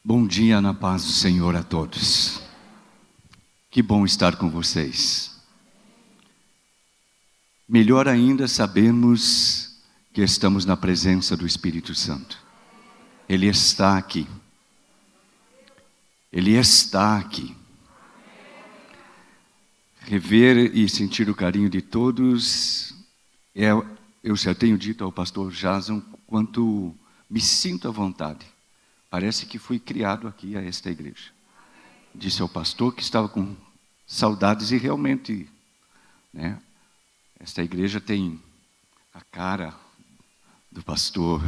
Bom dia na paz do Senhor a todos. Que bom estar com vocês. Melhor ainda sabermos que estamos na presença do Espírito Santo. Ele está aqui. Ele está aqui. Rever e sentir o carinho de todos, eu já tenho dito ao pastor Jason quanto me sinto à vontade. Parece que fui criado aqui a esta igreja. Disse ao pastor que estava com saudades e realmente, né, esta igreja tem a cara do pastor,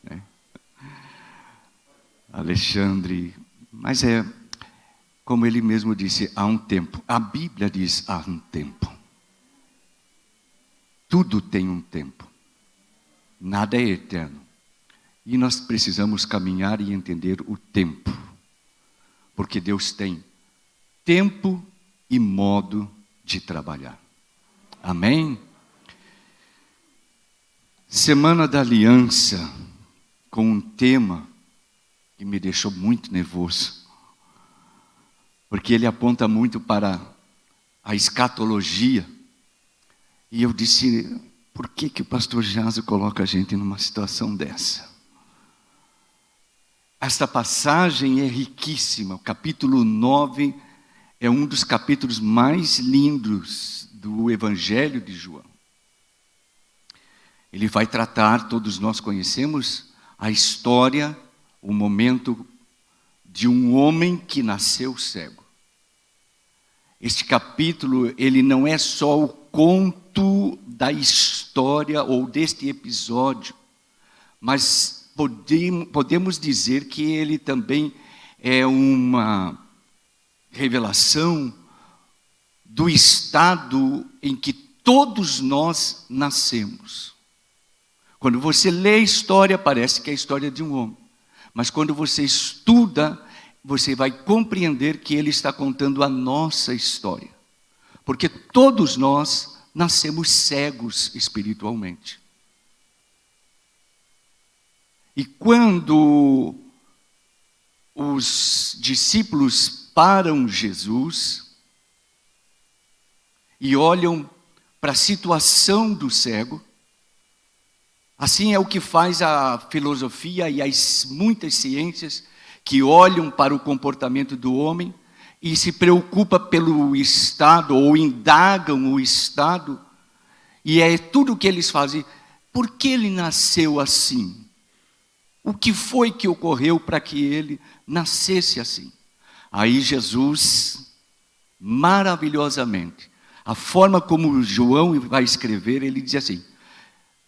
né? Alexandre, mas como ele mesmo disse, há um tempo. A Bíblia diz há um tempo. Tudo tem um tempo. Nada é eterno. E nós precisamos caminhar e entender o tempo. Porque Deus tem tempo e modo de trabalhar. Amém? Semana da Aliança, com um tema que me deixou muito nervoso. Porque ele aponta muito para a escatologia. E eu disse, por que o pastor Jaso coloca a gente numa situação dessa? Esta passagem é riquíssima. O capítulo 9 é um dos capítulos mais lindos do Evangelho de João. Ele vai tratar, todos nós conhecemos, a história, o momento de um homem que nasceu cego. Este capítulo, ele não é só o conto da história ou deste episódio, mas podemos dizer que ele também é uma revelação do estado em que todos nós nascemos. Quando você lê a história, parece que é a história de um homem. Mas quando você estuda, você vai compreender que ele está contando a nossa história. Porque todos nós nascemos cegos espiritualmente. E quando os discípulos param Jesus e olham para a situação do cego, assim é o que faz a filosofia e as muitas ciências que olham para o comportamento do homem e se preocupam pelo estado ou indagam o estado, e é tudo o que eles fazem. Por que ele nasceu assim? O que foi que ocorreu para que ele nascesse assim? Aí Jesus, maravilhosamente, a forma como João vai escrever, ele diz assim: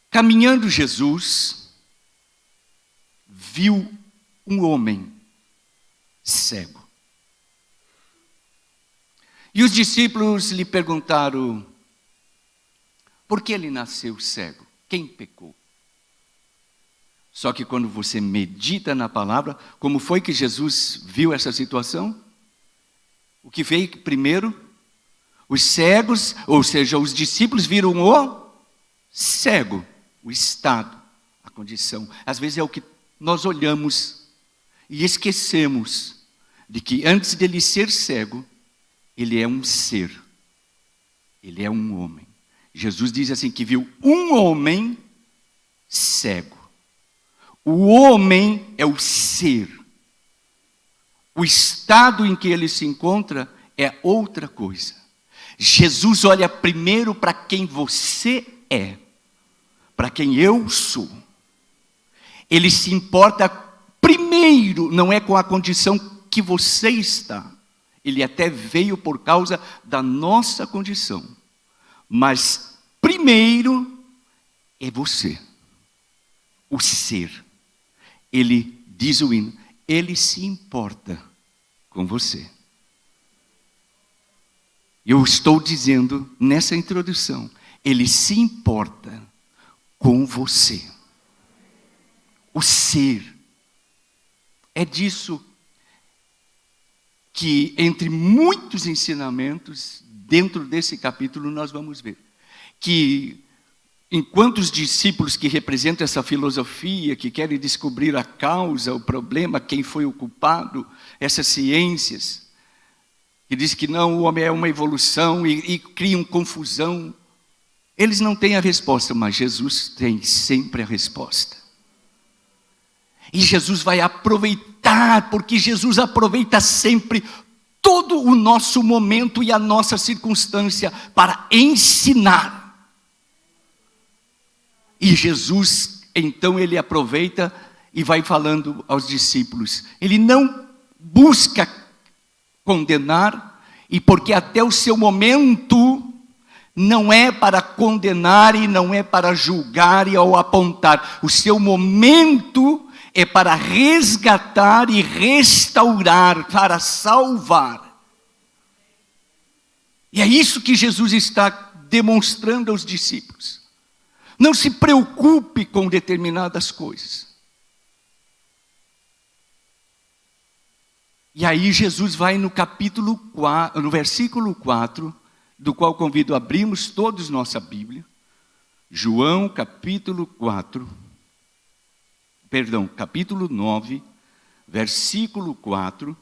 caminhando Jesus, viu um homem cego. E os discípulos lhe perguntaram, por que ele nasceu cego? Quem pecou? Só que quando você medita na palavra, como foi que Jesus viu essa situação? O que veio primeiro? Os cegos, ou seja, os discípulos viram o cego, o estado, a condição. Às vezes é o que nós olhamos e esquecemos de que antes dele ser cego, ele é um ser, ele é um homem. Jesus diz assim que viu um homem cego. O homem é o ser. O estado em que ele se encontra é outra coisa. Jesus olha primeiro para quem você é, para quem eu sou. Ele se importa primeiro, não é com a condição que você está. Ele até veio por causa da nossa condição. Mas primeiro é você, o ser. Ele, diz o hino, ele se importa com você. Eu estou dizendo nessa introdução, ele se importa com você. O ser. É disso que, entre muitos ensinamentos, dentro desse capítulo nós vamos ver. Que enquanto os discípulos que representam essa filosofia, que querem descobrir a causa, o problema, quem foi o culpado, essas ciências, que diz que não, o homem é uma evolução e criam confusão, eles não têm a resposta, mas Jesus tem sempre a resposta. E Jesus vai aproveitar, porque Jesus aproveita sempre todo o nosso momento e a nossa circunstância para ensinar. E Jesus, então, ele aproveita e vai falando aos discípulos. Ele não busca condenar, e porque até o seu momento não é para condenar e não é para julgar e ou apontar. O seu momento é para resgatar e restaurar, para salvar. E é isso que Jesus está demonstrando aos discípulos. Não se preocupe com determinadas coisas. E aí Jesus vai no capítulo 4, no versículo 4, do qual convido a abrirmos todos nossa Bíblia. João capítulo 9, versículo 4.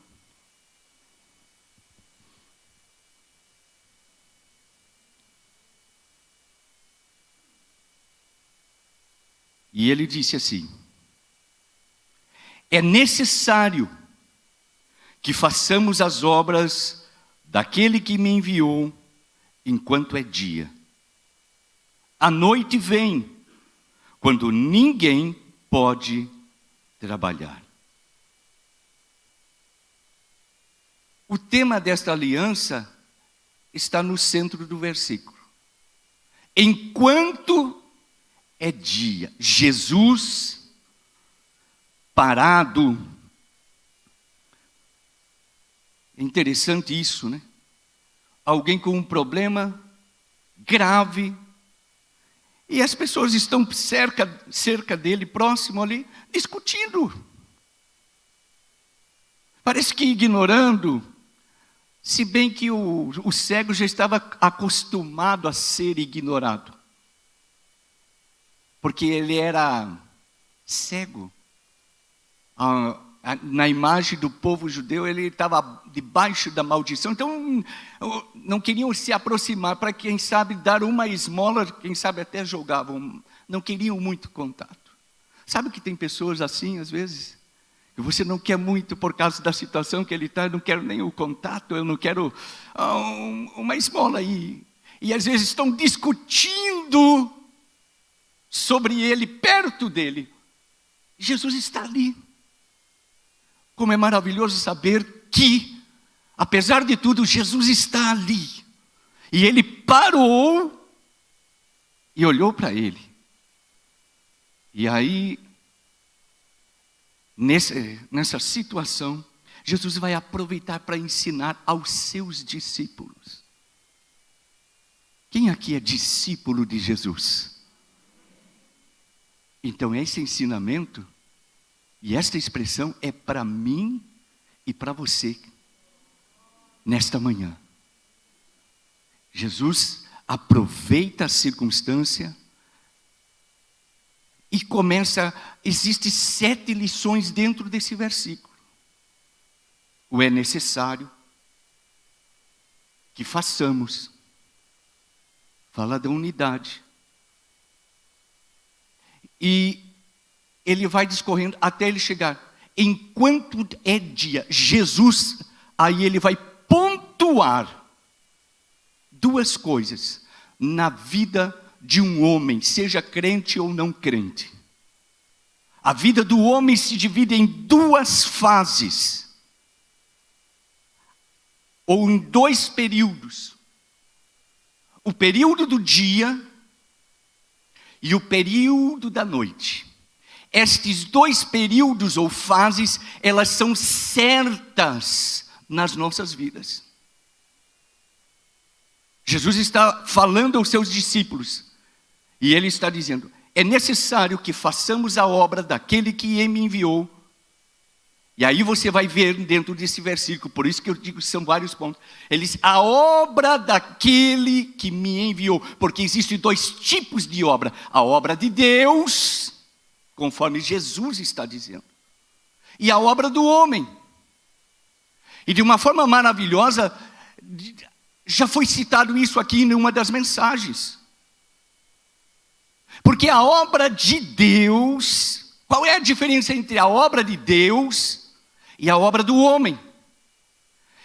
E ele disse assim: é necessário que façamos as obras daquele que me enviou enquanto é dia. A noite vem, quando ninguém pode trabalhar. O tema desta aliança está no centro do versículo. Enquanto é dia, Jesus parado. É interessante isso, né? Alguém com um problema grave, e as pessoas estão cerca dele, próximo ali, discutindo. Parece que ignorando, se bem que o cego já estava acostumado a ser ignorado. Porque ele era cego. Na imagem do povo judeu, ele estava debaixo da maldição. Então, não queriam se aproximar para, quem sabe, dar uma esmola, quem sabe até jogavam. Não queriam muito contato. Sabe que tem pessoas assim, às vezes? Que você não quer muito por causa da situação que ele está, eu não quero nem o contato, eu não quero uma esmola aí. E às vezes estão discutindo sobre ele, perto dele. Jesus está ali. Como é maravilhoso saber que, apesar de tudo, Jesus está ali. E ele parou e olhou para ele. E aí, nessa situação, Jesus vai aproveitar para ensinar aos seus discípulos. Quem aqui é discípulo de Jesus? Então, esse ensinamento e esta expressão é para mim e para você, nesta manhã. Jesus aproveita a circunstância e existem 7 lições dentro desse versículo. O é necessário que façamos, fala da unidade. E ele vai discorrendo até ele chegar. Enquanto é dia, Jesus, aí ele vai pontuar 2 coisas na vida de um homem, seja crente ou não crente. A vida do homem se divide em 2 fases, ou em 2 períodos. O período do dia e o período da noite. Estes 2 períodos ou fases, elas são certas nas nossas vidas. Jesus está falando aos seus discípulos, e ele está dizendo: é necessário que façamos a obra daquele que me enviou E aí você vai ver dentro desse versículo, por isso que eu digo que são vários pontos. Ele diz, a obra daquele que me enviou. Porque existem dois tipos de obra. A obra de Deus, conforme Jesus está dizendo. E a obra do homem. E de uma forma maravilhosa, já foi citado isso aqui em uma das mensagens. Porque a obra de Deus, qual é a diferença entre a obra de Deus e a obra do homem?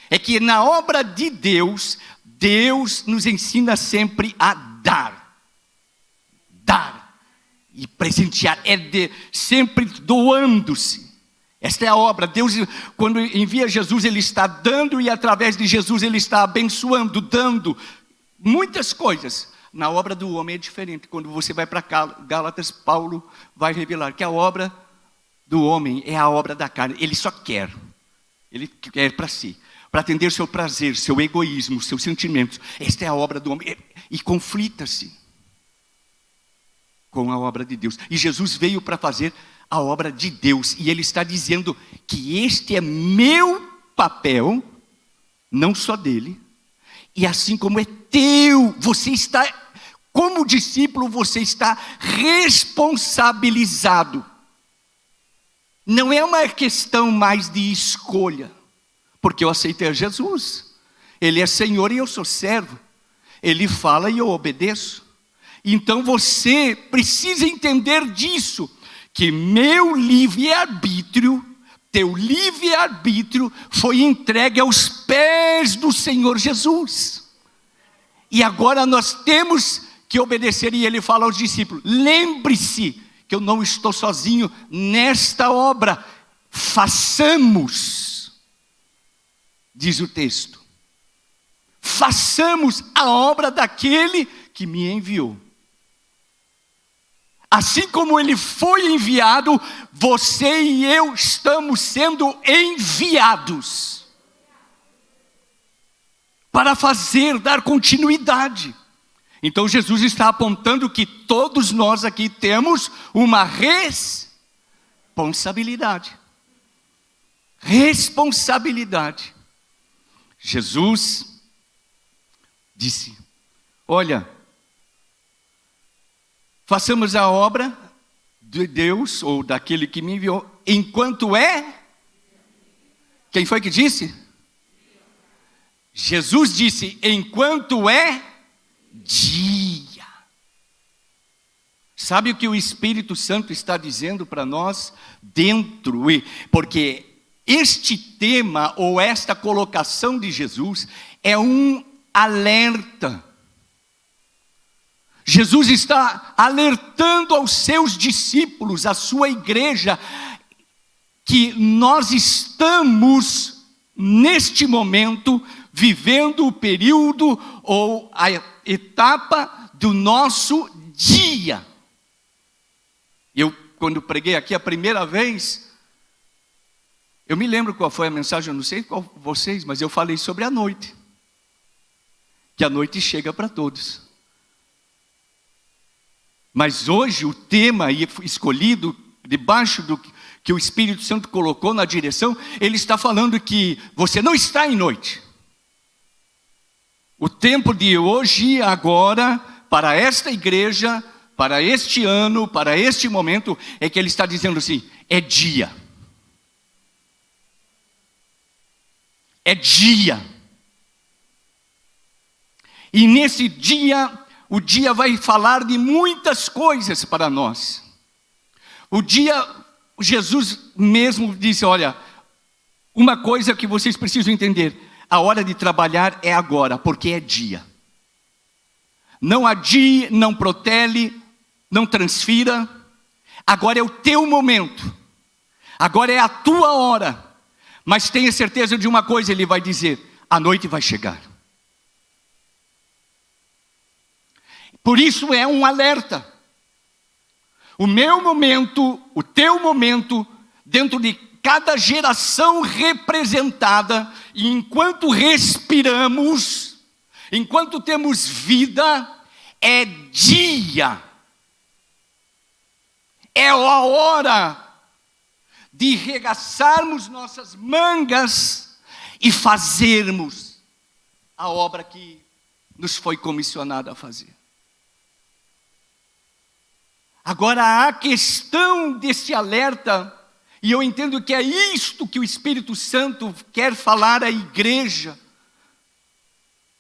É que na obra de Deus, Deus nos ensina sempre a dar. Dar e presentear, sempre doando-se. Esta é a obra. Deus, quando envia Jesus, Ele está dando, e através de Jesus Ele está abençoando, dando muitas coisas. Na obra do homem é diferente. Quando você vai para Gálatas, Paulo vai revelar que a obra do homem é a obra da carne. Ele só quer. Ele quer para si. Para atender seu prazer, seu egoísmo, seus sentimentos. Esta é a obra do homem. E conflita-se com a obra de Deus. E Jesus veio para fazer a obra de Deus. E Ele está dizendo que este é meu papel, não só dele. E assim como é teu, você está, como discípulo, você está responsabilizado. Não é uma questão mais de escolha, porque eu aceitei a Jesus. Ele é Senhor e eu sou servo. Ele fala e eu obedeço. Então você precisa entender disso, que meu livre-arbítrio, teu livre-arbítrio foi entregue aos pés do Senhor Jesus. E agora nós temos que obedecer. E Ele fala aos discípulos, lembre-se que eu não estou sozinho nesta obra. Façamos, diz o texto, façamos a obra daquele que me enviou. Assim como Ele foi enviado, você e eu estamos sendo enviados para dar continuidade. Então Jesus está apontando que todos nós aqui temos uma responsabilidade. Responsabilidade. Jesus disse, olha, façamos a obra de Deus, ou daquele que me enviou, enquanto é... Quem foi que disse? Jesus disse, enquanto é dia. Sabe o que o Espírito Santo está dizendo para nós? Porque este tema, ou esta colocação de Jesus, é um alerta. Jesus está alertando aos seus discípulos, à sua igreja, que nós estamos, neste momento, vivendo o período ou a etapa do nosso dia. Eu, quando preguei aqui a primeira vez, eu me lembro qual foi a mensagem, eu não sei qual vocês, mas eu falei sobre a noite. Que a noite chega para todos. Mas hoje o tema escolhido, debaixo do que o Espírito Santo colocou na direção, ele está falando que você não está em noite. O tempo de hoje, agora, para esta igreja, para este ano, para este momento, é que ele está dizendo assim, é dia. É dia. E nesse dia, o dia vai falar de muitas coisas para nós. O dia, Jesus mesmo disse, olha, uma coisa que vocês precisam entender, a hora de trabalhar é agora, porque é dia. Não adie, não protele, não transfira. Agora é o teu momento. Agora é a tua hora. Mas tenha certeza de uma coisa, ele vai dizer, a noite vai chegar. Por isso é um alerta. O meu momento, o teu momento, dentro de cada geração representada, e enquanto respiramos, enquanto temos vida, é dia. É a hora de regaçarmos nossas mangas e fazermos a obra que nos foi comissionada a fazer. Agora, a questão desse alerta, e eu entendo que é isto que o Espírito Santo quer falar à igreja,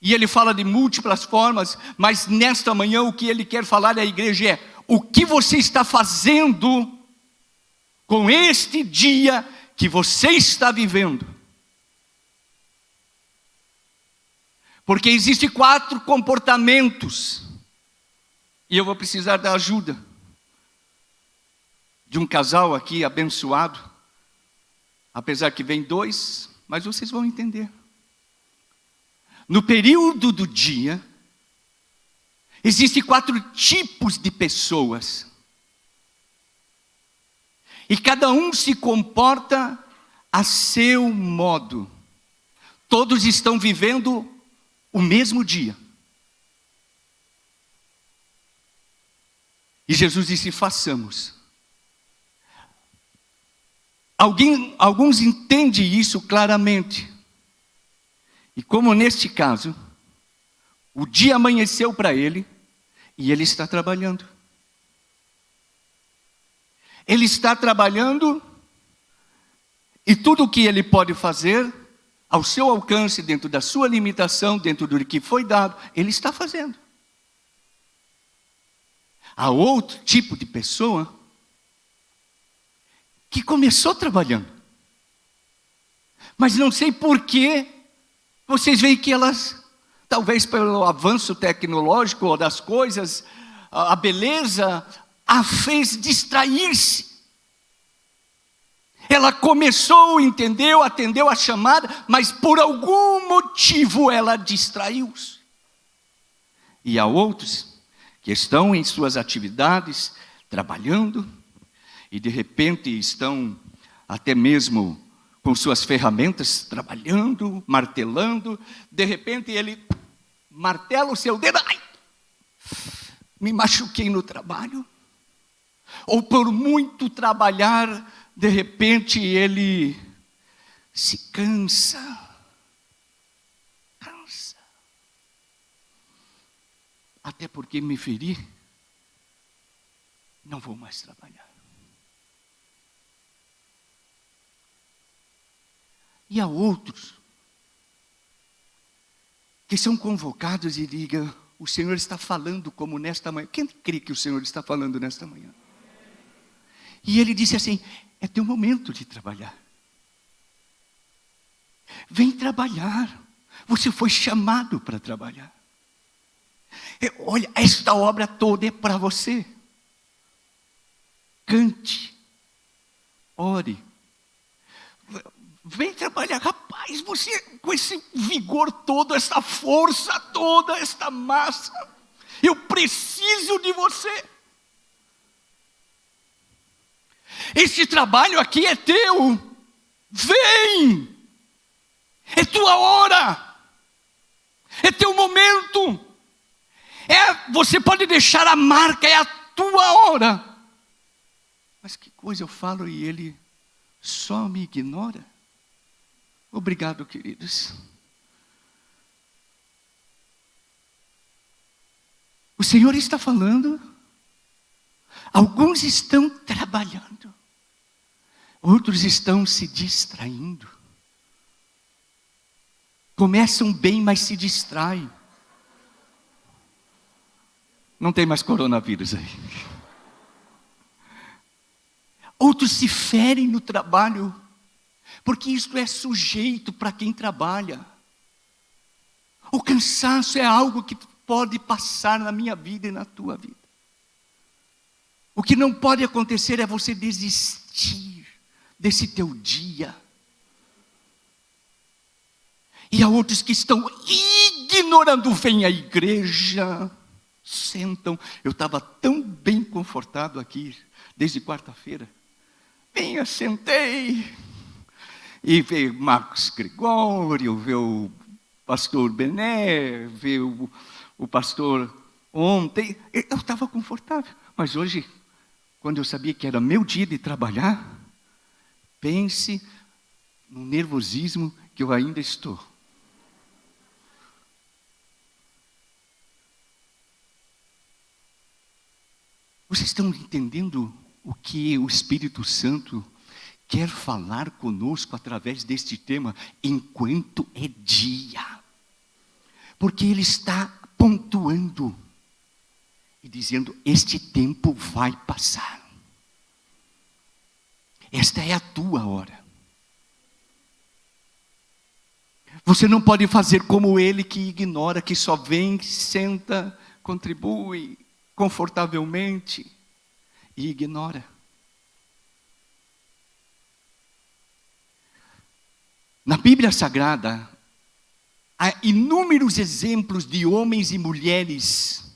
e ele fala de múltiplas formas, mas nesta manhã o que ele quer falar à igreja é: o que você está fazendo com este dia que você está vivendo? Porque existem 4 comportamentos, e eu vou precisar da ajuda de um casal aqui abençoado, apesar que vem 2, mas vocês vão entender. No período do dia, existem 4 tipos de pessoas, e cada um se comporta a seu modo. Todos estão vivendo o mesmo dia. E Jesus disse: façamos. Alguns entendem isso claramente. E como neste caso, o dia amanheceu para ele e ele está trabalhando. Ele está trabalhando e tudo o que ele pode fazer, ao seu alcance, dentro da sua limitação, dentro do que foi dado, ele está fazendo. Há outro tipo de pessoa que começou trabalhando, mas não sei por que vocês veem que elas, talvez pelo avanço tecnológico ou das coisas, a beleza a fez distrair-se. Ela começou, entendeu, atendeu a chamada, mas por algum motivo ela distraiu-se. E há outros que estão em suas atividades, trabalhando, e de repente estão até mesmo com suas ferramentas, trabalhando, martelando. De repente ele martela o seu dedo. Ai, me machuquei no trabalho. Ou por muito trabalhar, de repente ele se cansa. Até porque me feri, não vou mais trabalhar. E há outros que são convocados e digam: o Senhor está falando como nesta manhã. Quem crê que o Senhor está falando nesta manhã? E ele disse assim: é teu momento de trabalhar. Vem trabalhar. Você foi chamado para trabalhar. Olha, esta obra toda é para você. Cante. Ore. Vem trabalhar. Rapaz, você com esse vigor todo, essa força toda, esta massa, eu preciso de você. Esse trabalho aqui é teu. Vem. É tua hora. É teu momento. Você pode deixar a marca, é a tua hora. Mas que coisa eu falo e ele só me ignora? Obrigado, queridos. O Senhor está falando. Alguns estão trabalhando. Outros estão se distraindo. Começam bem, mas se distraem. Não tem mais coronavírus aí. Outros se ferem no trabalho, porque isto é sujeito para quem trabalha. O cansaço é algo que pode passar na minha vida e na tua vida. O que não pode acontecer é você desistir desse teu dia. E há outros que estão ignorando. Vem à igreja, sentam. Eu estava tão bem confortado aqui, desde quarta-feira. Venha, sentei. E veio Marcos Gregório, veio o pastor Bené, veio o pastor ontem. Eu estava confortável. Mas hoje, quando eu sabia que era meu dia de trabalhar, Pense no nervosismo que eu ainda estou. Vocês estão entendendo o que o Espírito Santo quer falar conosco através deste tema, enquanto é dia? Porque Ele está pontuando e dizendo, este tempo vai passar. Esta é a tua hora. Você não pode fazer como ele que ignora, que só vem, senta, contribui confortavelmente e ignora. Na Bíblia Sagrada, há inúmeros exemplos de homens e mulheres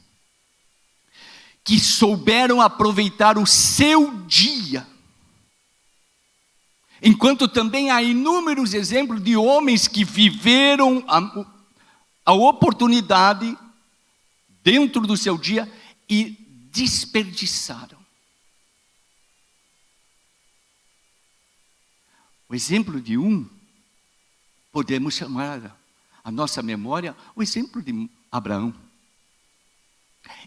que souberam aproveitar o seu dia. Enquanto também há inúmeros exemplos de homens que viveram a oportunidade dentro do seu dia e desperdiçaram. O exemplo de um, podemos chamar a nossa memória o exemplo de Abraão.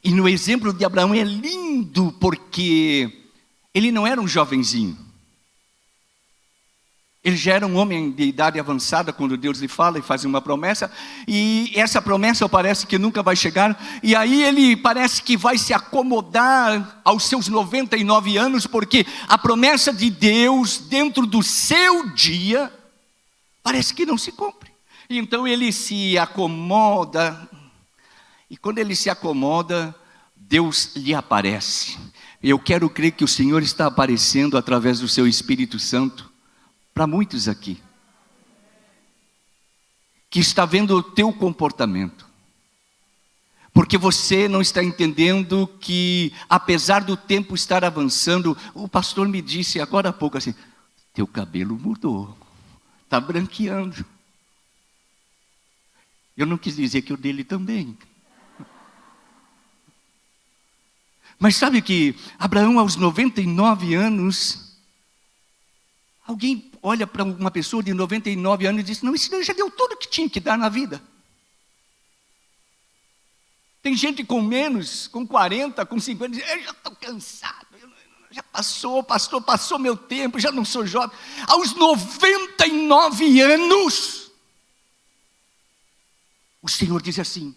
E no exemplo de Abraão é lindo porque ele não era um jovenzinho. Ele já era um homem de idade avançada quando Deus lhe fala e faz uma promessa. E essa promessa parece que nunca vai chegar. E aí ele parece que vai se acomodar aos seus 99 anos. Porque a promessa de Deus dentro do seu dia parece que não se cumpre. Então ele se acomoda. E quando ele se acomoda, Deus lhe aparece. Eu quero crer que o Senhor está aparecendo através do seu Espírito Santo para muitos aqui, que está vendo o teu comportamento, porque você não está entendendo que, apesar do tempo estar avançando, o pastor me disse agora há pouco assim, teu cabelo mudou, está branqueando. Eu não quis dizer que o dele também. Mas sabe que Abraão aos 99 anos, alguém olha para uma pessoa de 99 anos e diz, não, esse já deu tudo que tinha que dar na vida. Tem gente com menos, com 40, com 50, diz, eu já estou cansado, já passou, pastor, passou meu tempo, já não sou jovem. Aos 99 anos, o Senhor diz assim,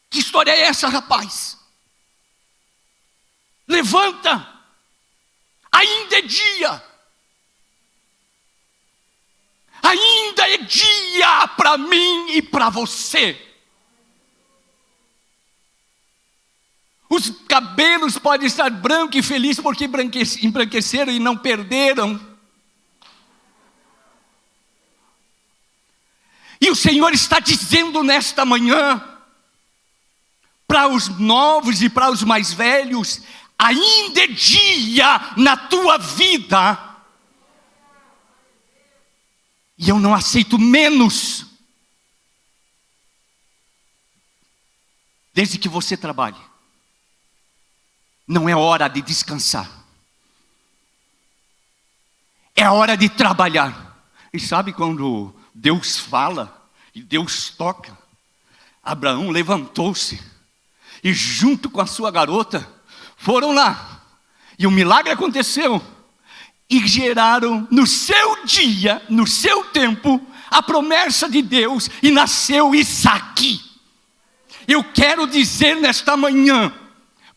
que história é essa, rapaz? Levanta, ainda é dia. Ainda é dia para mim e para você. Os cabelos podem estar brancos e felizes porque embranqueceram e não perderam. E o Senhor está dizendo nesta manhã, para os novos e para os mais velhos, ainda é dia na tua vida. E eu não aceito menos. Desde que você trabalhe. Não é hora de descansar. É hora de trabalhar. E sabe quando Deus fala e Deus toca? Abraão levantou-se e junto com a sua garota foram lá. E o milagre aconteceu. E geraram no seu dia, no seu tempo, a promessa de Deus e nasceu Isaque. Eu quero dizer nesta manhã,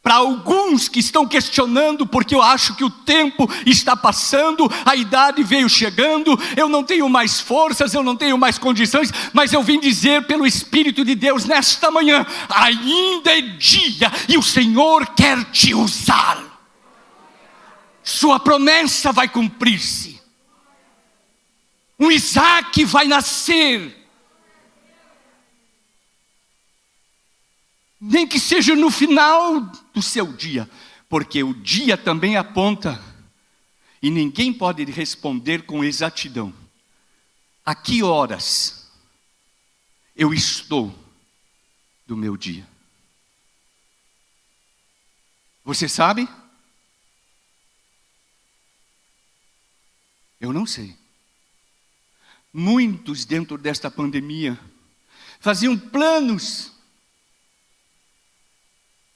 para alguns que estão questionando, porque eu acho que o tempo está passando, a idade veio chegando, eu não tenho mais forças, eu não tenho mais condições, mas eu vim dizer pelo Espírito de Deus nesta manhã, ainda é dia e o Senhor quer te usar. Sua promessa vai cumprir-se. Um Isaque vai nascer. Nem que seja no final do seu dia. Porque o dia também aponta. E ninguém pode responder com exatidão. A que horas eu estou do meu dia? Você sabe? Eu não sei. Muitos dentro desta pandemia faziam planos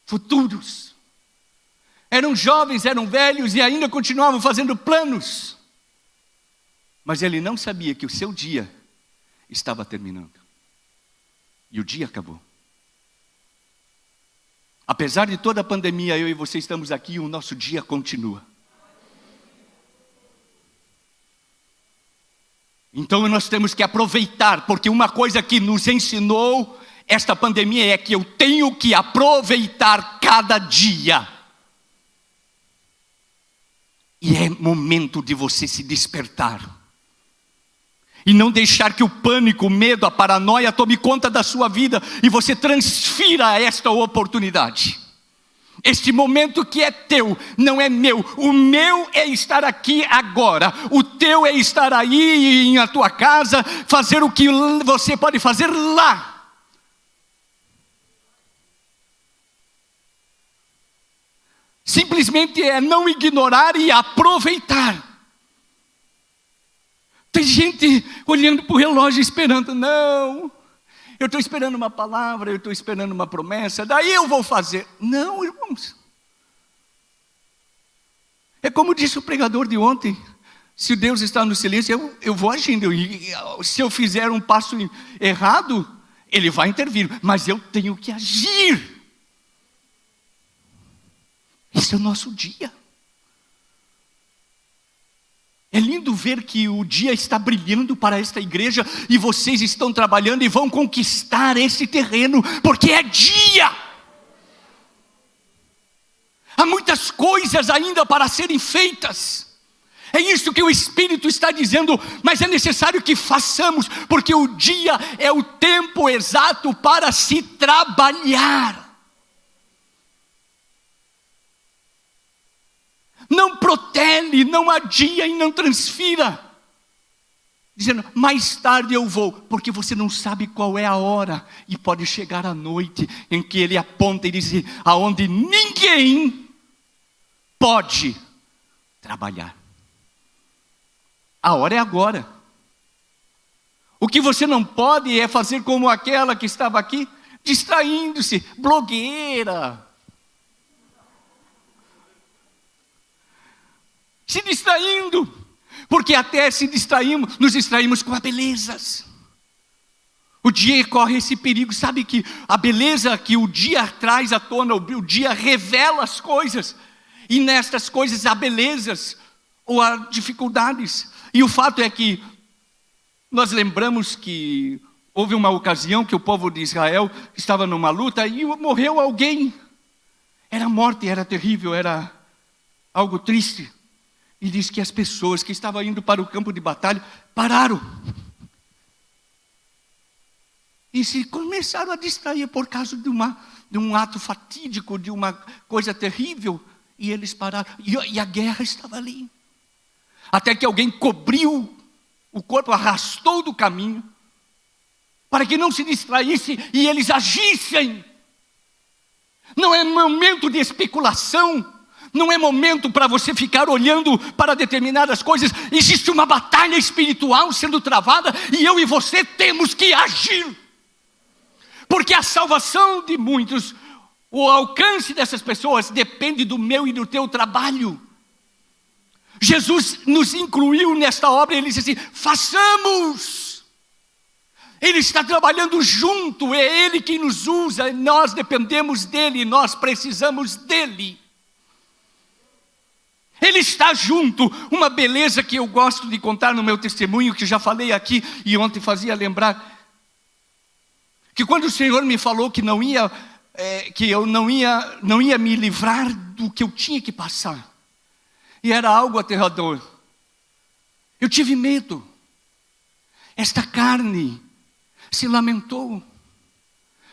futuros. Eram jovens, eram velhos e ainda continuavam fazendo planos. Mas ele não sabia que o seu dia estava terminando. E o dia acabou. Apesar de toda a pandemia, eu e você estamos aqui e o nosso dia continua. Então nós temos que aproveitar, porque uma coisa que nos ensinou esta pandemia é que eu tenho que aproveitar cada dia. E é momento de você se despertar. E não deixar que o pânico, o medo, a paranoia tome conta da sua vida e você transfira esta oportunidade. Este momento que é teu, não é meu. O meu é estar aqui agora. O teu é estar aí na tua casa, fazer o que você pode fazer lá. Simplesmente é não ignorar e aproveitar. Tem gente olhando para o relógio esperando. Não, eu estou esperando uma palavra, eu estou esperando uma promessa, daí eu vou fazer. Não, irmãos. É como disse o pregador de ontem. Se Deus está no silêncio, eu vou agindo. E se eu fizer um passo errado, Ele vai intervir. Mas eu tenho que agir. Esse é o nosso dia. É lindo ver que o dia está brilhando para esta igreja e vocês estão trabalhando e vão conquistar esse terreno, porque é dia. Há muitas coisas ainda para serem feitas. É isso que o Espírito está dizendo, mas é necessário que façamos, porque o dia é o tempo exato para se trabalhar. Não protele, não adia e não transfira. Dizendo, mais tarde eu vou, porque você não sabe qual é a hora. E pode chegar a noite em que ele aponta e diz, aonde ninguém pode trabalhar. A hora é agora. O que você não pode é fazer como aquela que estava aqui, distraindo-se, blogueira. Se distraindo, porque até se distraímos, nos distraímos com as belezas. O dia corre esse perigo, sabe que a beleza que o dia traz à tona, o dia revela as coisas, e nestas coisas há belezas ou há dificuldades. E o fato é que nós lembramos que houve uma ocasião que o povo de Israel estava numa luta e morreu alguém. Era morte, era terrível, era algo triste. E diz que as pessoas que estavam indo para o campo de batalha pararam. E se começaram a distrair por causa de um ato fatídico, de uma coisa terrível. E eles pararam. E a guerra estava ali. Até que alguém cobriu o corpo, arrastou do caminho, para que não se distraísse e eles agissem. Não é momento de especulação. Não é momento para você ficar olhando para determinadas coisas. Existe uma batalha espiritual sendo travada e eu e você temos que agir. Porque a salvação de muitos, o alcance dessas pessoas depende do meu e do teu trabalho. Jesus nos incluiu nesta obra e Ele disse assim, façamos. Ele está trabalhando junto, é Ele quem nos usa, nós dependemos dEle, nós precisamos dEle. Ele está junto, uma beleza que eu gosto de contar no meu testemunho, que já falei aqui e ontem fazia lembrar, que quando o Senhor me falou que eu não ia me livrar do que eu tinha que passar, e era algo aterrador, eu tive medo. Esta carne se lamentou,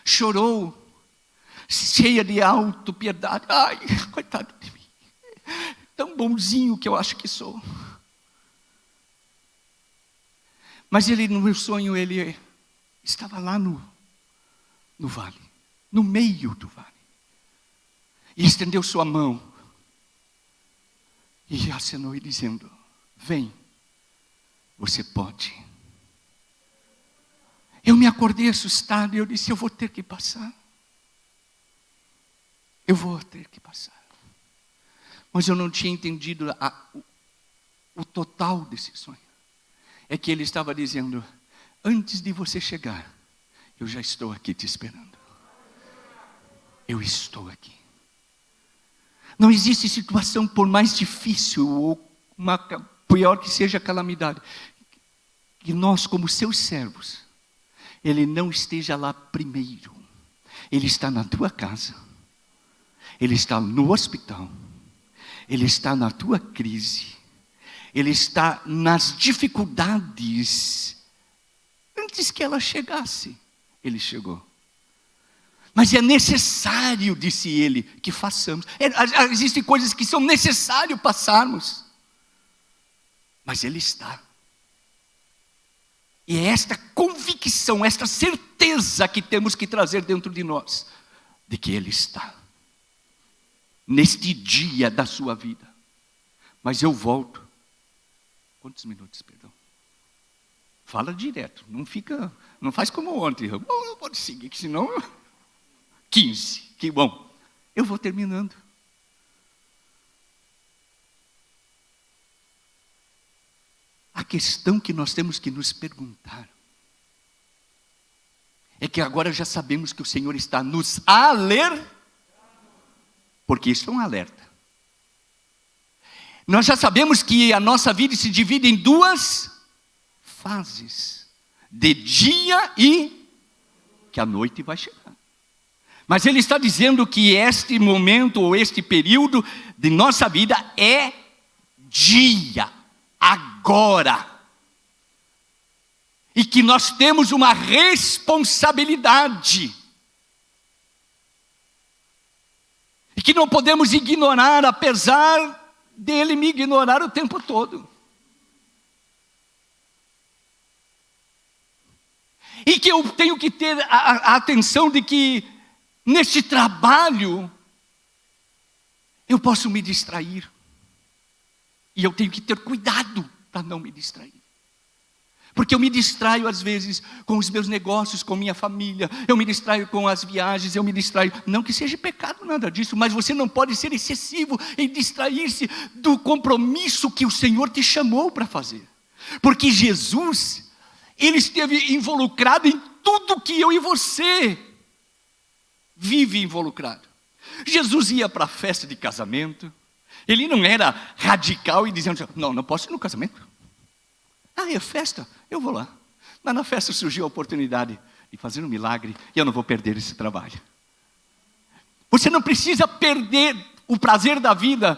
chorou, cheia de autopiedade. Ai, coitado de mim. Tão bonzinho que eu acho que sou. Mas ele, no meu sonho, ele estava lá no vale, no meio do vale. E estendeu sua mão. E acenou e dizendo, vem, você pode. Eu me acordei assustado e eu disse, eu vou ter que passar. Eu vou ter que passar. Mas eu não tinha entendido o total desse sonho. É que ele estava dizendo, antes de você chegar, eu já estou aqui te esperando. Eu estou aqui. Não existe situação, por mais difícil ou pior que seja a calamidade, que nós, como seus servos, Ele não esteja lá primeiro. Ele está na tua casa. Ele está no hospital. Ele está na tua crise. Ele está nas dificuldades. Antes que ela chegasse, Ele chegou. Mas é necessário, disse ele, que façamos. Existem coisas que são necessárias passarmos. Mas Ele está. E é esta convicção, esta certeza que temos que trazer dentro de nós, de que Ele está. Neste dia da sua vida. Mas eu volto. Quantos minutos, perdão? Fala direto, não faz como ontem. Não pode seguir, que senão... 15, que bom. Eu vou terminando. A questão que nós temos que nos perguntar é que agora já sabemos que o Senhor está nos alertando, porque isso é um alerta. Nós já sabemos que a nossa vida se divide em duas fases, de dia e que a noite vai chegar. Mas Ele está dizendo que este momento ou este período de nossa vida é dia, agora. E que nós temos uma responsabilidade. E que não podemos ignorar, apesar dele me ignorar o tempo todo. E que eu tenho que ter a atenção de que neste trabalho eu posso me distrair. E eu tenho que ter cuidado para não me distrair. Porque eu me distraio às vezes com os meus negócios, com minha família. Eu me distraio com as viagens, eu me distraio. Não que seja pecado nada disso, mas você não pode ser excessivo em distrair-se do compromisso que o Senhor te chamou para fazer. Porque Jesus, Ele esteve involucrado em tudo que eu e você vive involucrado. Jesus ia para a festa de casamento. Ele não era radical e dizendo, não posso ir no casamento. É festa, eu vou lá. Mas na festa surgiu a oportunidade de fazer um milagre e eu não vou perder esse trabalho. Você não precisa perder o prazer da vida,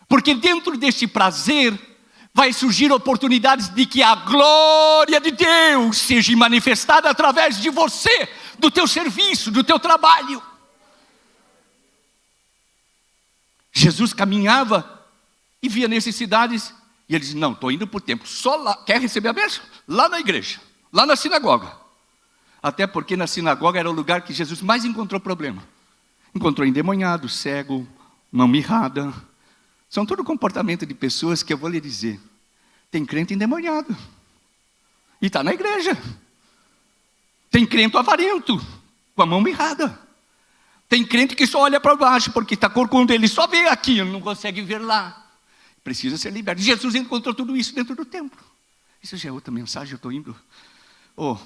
porque dentro deste prazer vai surgir oportunidades de que a glória de Deus seja manifestada através de você, do teu serviço, do teu trabalho. Jesus caminhava e via necessidades e ele disse, não, estou indo por tempo, só lá, quer receber a bênção? Lá na igreja, lá na sinagoga. Até porque na sinagoga era o lugar que Jesus mais encontrou problema. Encontrou endemoniado, cego, mão mirrada. São todo comportamento de pessoas que eu vou lhe dizer. Tem crente endemoniado. E está na igreja. Tem crente avarento, com a mão mirrada. Tem crente que só olha para baixo, porque está corcunda, ele só vê aqui, ele não consegue ver lá. Precisa ser liberto. Jesus encontrou tudo isso dentro do templo. Isso já é outra mensagem, eu estou indo. O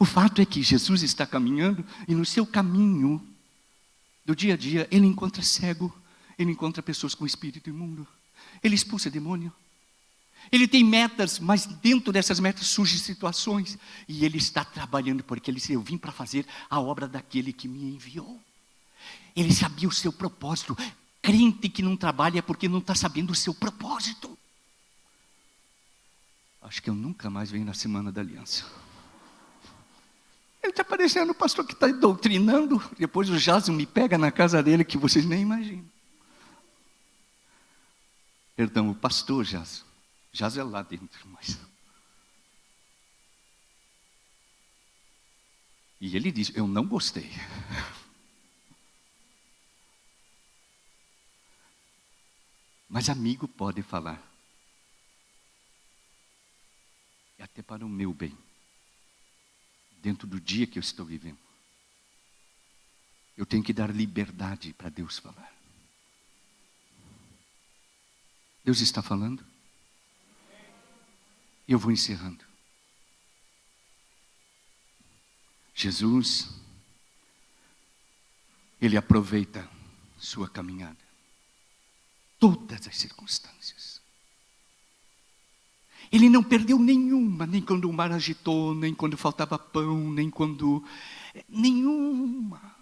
fato é que Jesus está caminhando e no seu caminho do dia a dia, ele encontra cego, ele encontra pessoas com espírito imundo, ele expulsa demônio. Ele tem metas, mas dentro dessas metas surgem situações. E ele está trabalhando, porque ele disse, eu vim para fazer a obra daquele que me enviou. Ele sabia o seu propósito. Crente que não trabalha é porque não está sabendo o seu propósito. Acho que eu nunca mais venho na Semana da Aliança. Ele está parecendo o pastor que está doutrinando. Depois o Jason me pega na casa dele, que vocês nem imaginam. Perdão, o pastor Jason. Jason é lá dentro, mas... E ele diz, eu não gostei. Mas amigo pode falar. até para o meu bem, dentro do dia que eu estou vivendo. Eu tenho que dar liberdade para Deus falar. Deus está falando? Eu vou encerrando. Jesus, Ele aproveita sua caminhada. Todas as circunstâncias. Ele não perdeu nenhuma, nem quando o mar agitou, nem quando faltava pão, nem quando... nenhuma.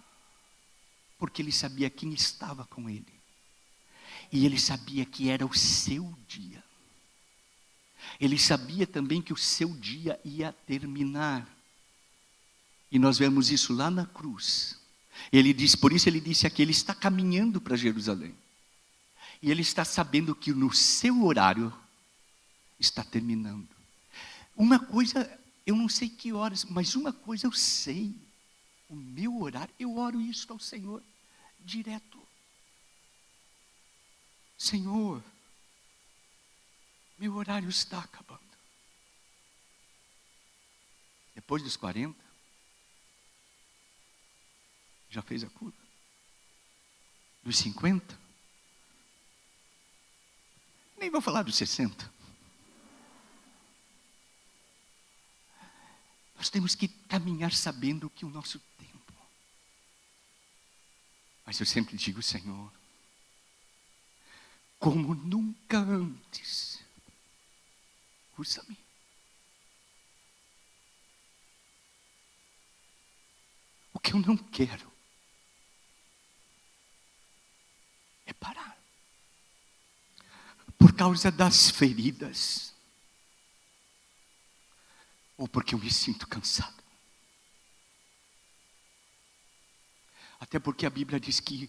Porque ele sabia quem estava com ele. E ele sabia que era o seu dia. Ele sabia também que o seu dia ia terminar. E nós vemos isso lá na cruz. Por isso ele disse aqui, ele está caminhando para Jerusalém. E ele está sabendo que no seu horário está terminando. Uma coisa, eu não sei que horas, mas uma coisa eu sei. O meu horário, eu oro isso ao Senhor direto. Senhor, meu horário está acabando. Depois dos 40, já fez a curva. Dos 50, nem vou falar dos 60. Nós temos que caminhar sabendo que o nosso tempo. Mas eu sempre digo, Senhor, como nunca antes, usa-me. O que eu não quero é parar. Por causa das feridas. Ou porque eu me sinto cansado. Até porque a Bíblia diz que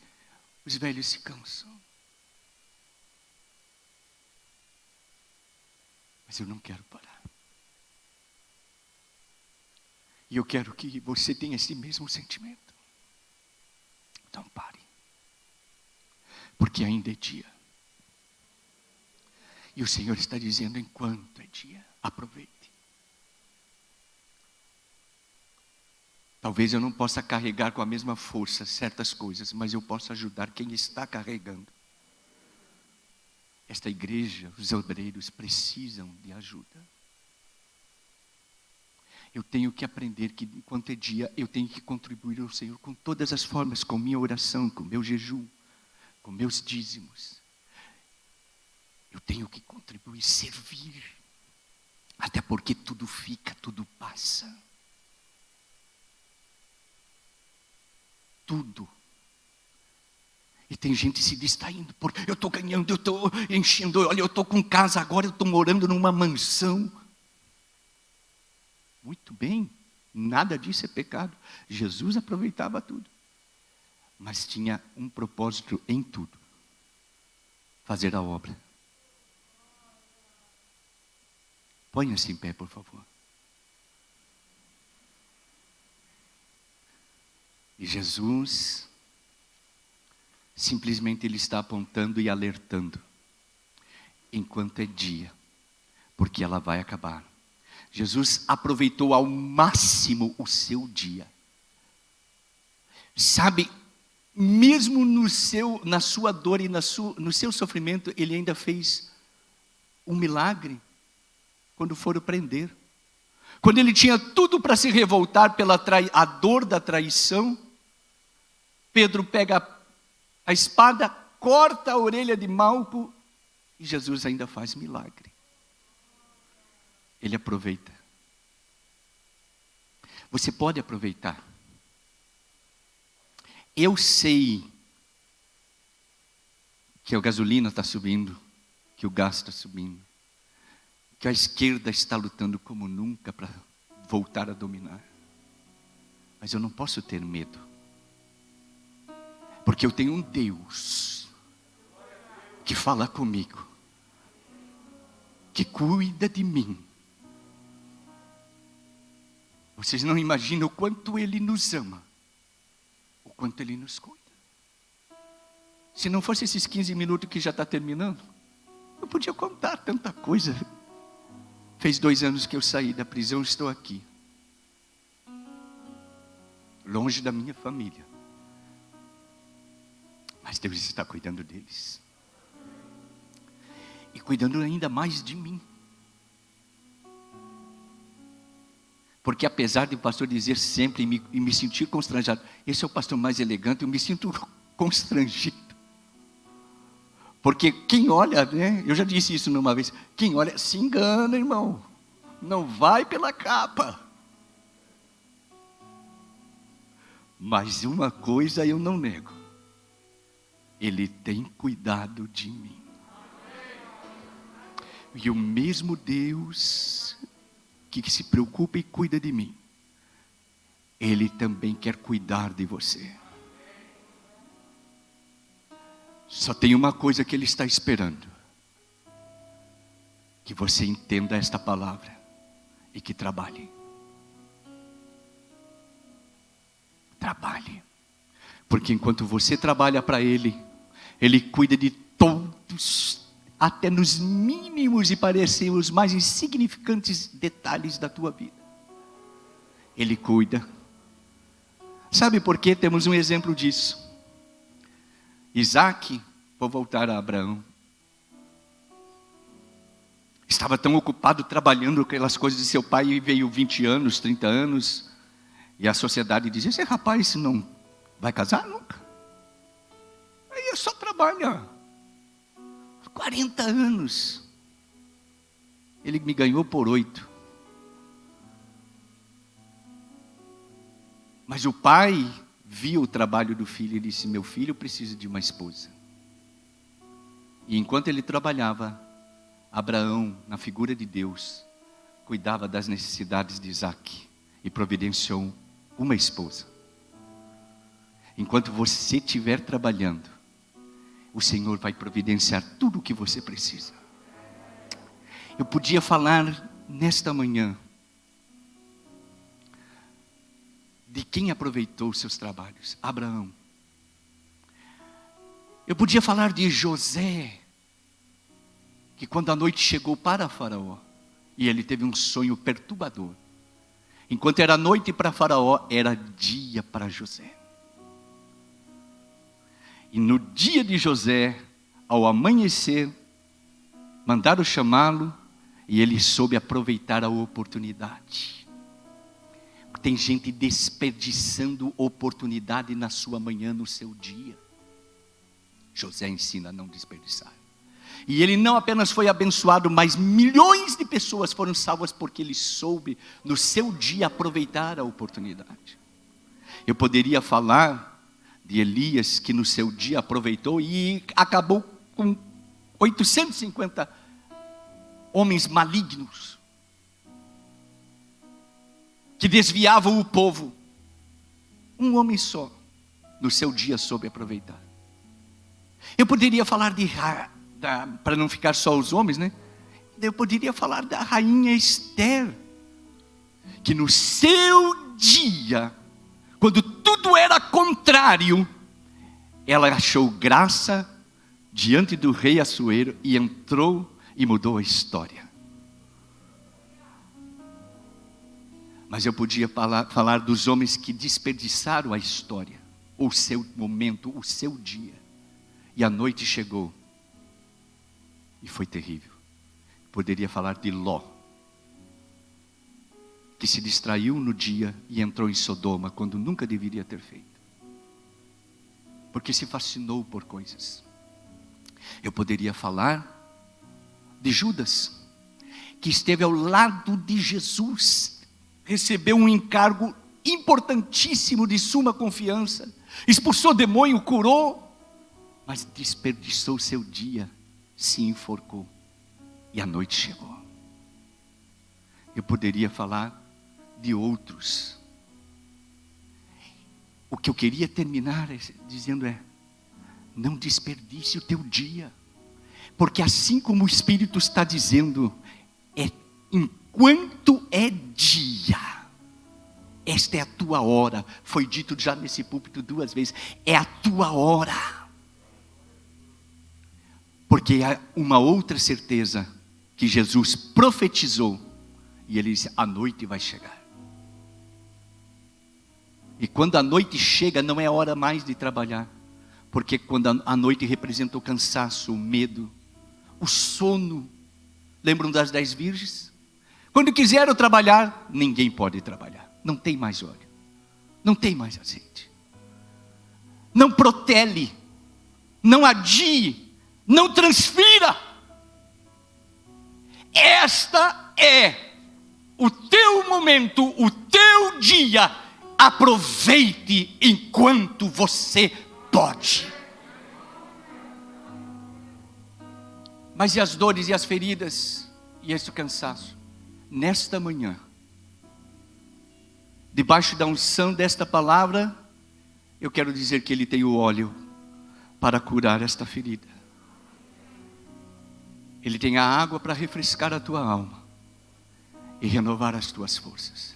os velhos se cansam. Mas eu não quero parar. E eu quero que você tenha esse mesmo sentimento. Então pare. Porque ainda é dia. E o Senhor está dizendo, enquanto é dia, aproveite. Talvez eu não possa carregar com a mesma força certas coisas, mas eu posso ajudar quem está carregando. Esta igreja, os obreiros precisam de ajuda. Eu tenho que aprender que enquanto é dia, eu tenho que contribuir ao Senhor com todas as formas, com minha oração, com meu jejum, com meus dízimos. Eu tenho que contribuir, servir. Até porque tudo fica, tudo passa. Tudo. E tem gente se distraindo, porque eu estou ganhando, eu estou enchendo, olha, eu estou com casa agora, eu estou morando numa mansão. Muito bem, nada disso é pecado. Jesus aproveitava tudo. Mas tinha um propósito em tudo. Fazer a obra. Ponha-se em pé, por favor. E Jesus, simplesmente Ele está apontando e alertando. Enquanto é dia, porque ela vai acabar. Jesus aproveitou ao máximo o seu dia. Sabe, mesmo na sua dor e no seu sofrimento, Ele ainda fez um milagre quando foram prender. Quando Ele tinha tudo para se revoltar pela a dor da traição, Pedro pega a espada, corta a orelha de Malco e Jesus ainda faz milagre. Ele aproveita. Você pode aproveitar. Eu sei que a gasolina está subindo, que o gás está subindo, que a esquerda está lutando como nunca para voltar a dominar. Mas eu não posso ter medo. Porque eu tenho um Deus que fala comigo, que cuida de mim. Vocês não imaginam o quanto Ele nos ama, o quanto Ele nos cuida. Se não fosse esses 15 minutos que já está terminando, eu podia contar tanta coisa. Fez 2 anos que eu saí da prisão, estou aqui. Longe da minha família. Mas Deus está cuidando deles. E cuidando ainda mais de mim. Porque apesar de o pastor dizer sempre e me sentir constrangido, esse é o pastor mais elegante, eu me sinto constrangido. Porque quem olha, né? Eu já disse isso numa vez, quem olha se engana, irmão. Não vai pela capa. Mas uma coisa eu não nego. Ele tem cuidado de mim. E o mesmo Deus que se preocupa e cuida de mim, Ele também quer cuidar de você. Só tem uma coisa que Ele está esperando: que você entenda esta palavra e que trabalhe. Trabalhe. Porque enquanto você trabalha para Ele, Ele cuida de todos, até nos mínimos e parecem os mais insignificantes detalhes da tua vida. Ele cuida. Sabe por quê? Temos um exemplo disso. Isaac, vou voltar a Abraão, estava tão ocupado trabalhando aquelas coisas de seu pai, e veio 20 anos, 30 anos, e a sociedade dizia: esse rapaz não vai casar nunca. Aí só trabalha. 40 anos. Ele me ganhou por 8. Mas o pai viu o trabalho do filho e disse: meu filho precisa de uma esposa. E enquanto ele trabalhava, Abraão, na figura de Deus, cuidava das necessidades de Isaac e providenciou uma esposa. Enquanto você estiver trabalhando, o Senhor vai providenciar tudo o que você precisa. Eu podia falar nesta manhã de quem aproveitou os seus trabalhos. Abraão. Eu podia falar de José, que quando a noite chegou para Faraó, e ele teve um sonho perturbador. Enquanto era noite para Faraó, era dia para José. E no dia de José, ao amanhecer, mandaram chamá-lo, e ele soube aproveitar a oportunidade. Tem gente desperdiçando oportunidade na sua manhã, no seu dia. José ensina a não desperdiçar. E ele não apenas foi abençoado, mas milhões de pessoas foram salvas porque ele soube no seu dia aproveitar a oportunidade. Eu poderia falar de Elias, que no seu dia aproveitou e acabou com 850 homens malignos, que desviavam o povo. Um homem só, no seu dia soube aproveitar. Eu poderia falar para não ficar só os homens, né? Eu poderia falar da rainha Esther, que no seu dia, quando tudo era contrário, ela achou graça diante do rei Assuero e entrou e mudou a história. Mas eu podia falar dos homens que desperdiçaram a história, o seu momento, o seu dia. E a noite chegou e foi terrível. Poderia falar de Ló, que se distraiu no dia e entrou em Sodoma quando nunca deveria ter feito, porque se fascinou por coisas. Eu poderia falar de Judas, que esteve ao lado de Jesus, recebeu um encargo importantíssimo de suma confiança, expulsou demônio, curou, mas desperdiçou seu dia, se enforcou e a noite chegou. Eu poderia falar de outros. O que eu queria terminar dizendo é: não desperdice o teu dia, porque assim como o Espírito está dizendo, enquanto é dia, esta é a tua hora. Foi dito já nesse púlpito 2 vezes, é a tua hora. Porque há uma outra certeza que Jesus profetizou E ele disse: a noite vai chegar. E quando a noite chega, não é hora mais de trabalhar. Porque quando a noite representa o cansaço, o medo, o sono. Lembram das 10 virgens? Quando quiseram trabalhar, ninguém pode trabalhar. Não tem mais óleo. Não tem mais azeite. Não protele. Não adie. Não transfira. Esta é o teu momento, o teu dia. Aproveite enquanto você pode. Mas e as dores e as feridas e esse cansaço? Nesta manhã, debaixo da unção desta palavra, eu quero dizer que Ele tem o óleo para curar esta ferida. Ele tem a água para refrescar a tua alma e renovar as tuas forças.